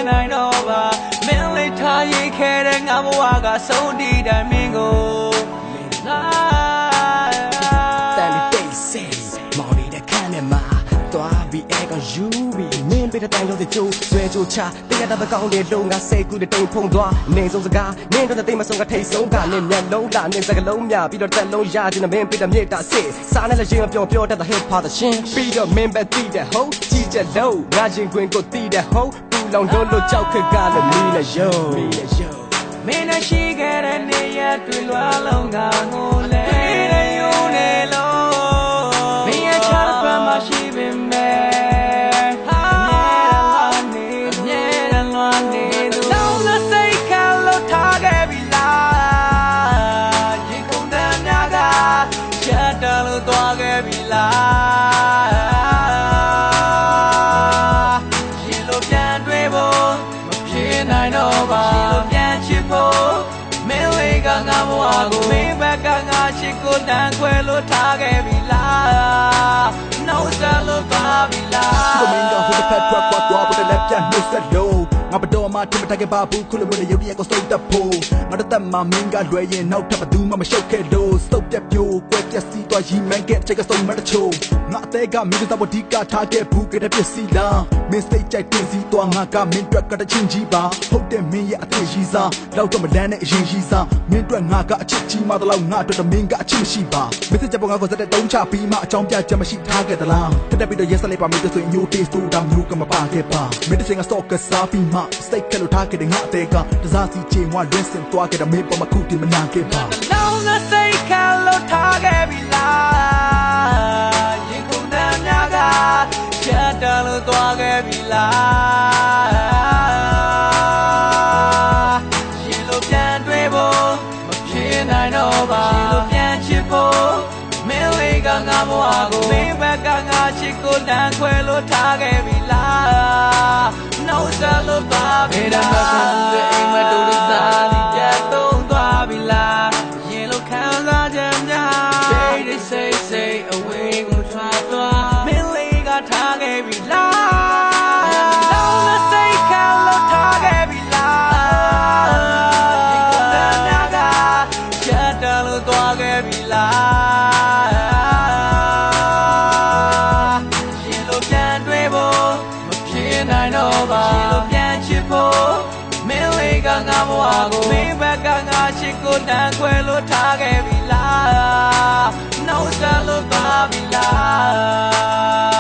နိုင်တော့ပါမင်းလေးထားရိတ်ခဲ့တဲ့ငါဘဝကဆုံးဒီတိုင်းမင်းကိုလာတန်လေးတိတ်ဆိတ်မောင်လေးတဲ့ခန်းနဲ့မှာတွားပြီးအဲကယူပြီးမင်းပေးတဲ့တိုင်လုံးစကြိုးဆွဲကြိုးချတင်းရတဲ့ကောင်းတဲ့လုံးကစိတ်ကူးတဲ့တိမ်ဖုံသွားနေဆုံးစကားနင်းတော့တဲ့တိမ်မဆုံးကထိတ်ဆုံးကနင်းမျက်လုံးလာနင်းစကလုံးမြပြီးတော့တက်လုံးရခြင်းနဲ့မင်းပေးတဲ့မြေတာစစ်စားနဲ့လည်းရင်ပြောပြောတတ်တဲ့ hip hop တဲ့ရှင်ပြီးတော့မင်းပဲတီးတဲ့ဟုတ်ကြီးချက်လုံးငါရင်ခွင်ကိုတီးတဲ့ဟုတ်ပူလောင်တော့လို့ကြောက်ခက်ကလည်းမီးနဲ့ယုံမင်းနဲ့ရှိခဲ့တဲ့နေရတွေ့လွားလုံးကငိုလဲတဲ့ယုံနေလို့မင်းရဲ့ချားပန်းမရှိပင်မဲ့သွားခဲ့ပြီလားရှင်လိုပြန်တွေ့ဖို့မဖြစ်နိုင်တော့ပါရှင်လိုပြန်ချစ်ဖို့မင်းလေးကငါဘဝကိုမင်းဘက်ကငါချစ်ကိုတန်းခွဲလို့ထားခဲ့ပြီလားနှုတ်ဆက်လို့သွားပြီလားကိုမင်းကဟိုတစ်ဖက်ထွက်ကွာကွာဘယ်လက်ပြန်နှုတ်ဆက်လို့ငါဘတော်မှတင်မထားခဲ့ပါဘူးခုလိုမျိုးရုပ်ရည်ကိုစုပ်တက်ဖို့ငါတို့တက်မှမင်းကလွယ်ရင်နောက်ထပ်ဘသူမှမရှုပ်ခဲ့လို့စုပ်ပြက်ပြိုးကွဲပြက်စီးသွားရီမန်းကချိတ်ကစုံမတချို့ငါအသေးကမင်းတို့ဘဒီကထားခဲ့ဘူးကြတဲ့ပစ္စည်းလားမင်းစိတ်ကြိုက်တင်စီသွားငါကမင်းတွက်ကတချင်းကြီးပါဟုတ်တယ်မင်းရဲ့အသေးကြီးစားလောက်တော့မလန်းနဲ့အရင်ကြီးစားမင်းတွက်ငါကအချစ်ကြီးမှတော့ငါအတွက်မင်းကအချစ်မရှိပါမင်းစကြပေါ်ငါကိုစတဲ့တုံးချပြီးမှအကြောင်းပြချက်မရှိထားခဲ့သလားတက်ပြီးတော့ရက်စလေးပါမင်းတို့ဆိုရင်ညိုတေးစူတောင်မျိုးကမပါခဲ့ပါမင်းတို့စင်ကစော့ကစားပြီးမှစိတ်ကလို့ထားခဲ့တဲ့ငါအသေးကတစားစီချိန်ဝါလွင့်စင်သွားခဲ့တဲ့မင်းပေါ်မှာခုတင်မနာခဲ့ပါလောင်းတဲ့စိတ်ကလို့ထားခဲ့ပြီလားရင်ခုန်တဲ့များကချက်တလို့သွားခဲ့ပြီလားရှင်လိုပြန်တွေ့ဖို့မဖြစ်နိုင်တော့ပါရှင်လိုပြန်ချစ်ဖို့မင်းလေးကငါဘဝကိုမင်းဘက်ကငါချစ်ကိုတန်းခွဲလို့ထားခဲ့ပြီလားနှုတ်ဆက်လို့သွားပြီလားအိမ်မတူတဲ့သားလေးပြတ်သုံးသွားပြီလားရင်လိုခံစားချက်များ say away ကိုထွက်သွားမင်းလေးကထားခဲ့ပြီလားလောင်းတဲ့စိတ်ကလို့ထားခဲ့ပြီလားဒီကတည်းကချက်တလို့သွားခဲ့ပြီလားရှင်လိုပြန်တွေ့ဖို့မဖြစ်နိုင်တော့ပါရှင်လိုပြန်ချစ်ဖို့မင်းလေးကငါဘဝကိုမင်းဘက်ကငါချစ်ကိုတန်းခွဲလို့ထားခဲ့ပြီလားနှုတ်ဆက်လို့သွားပြီလား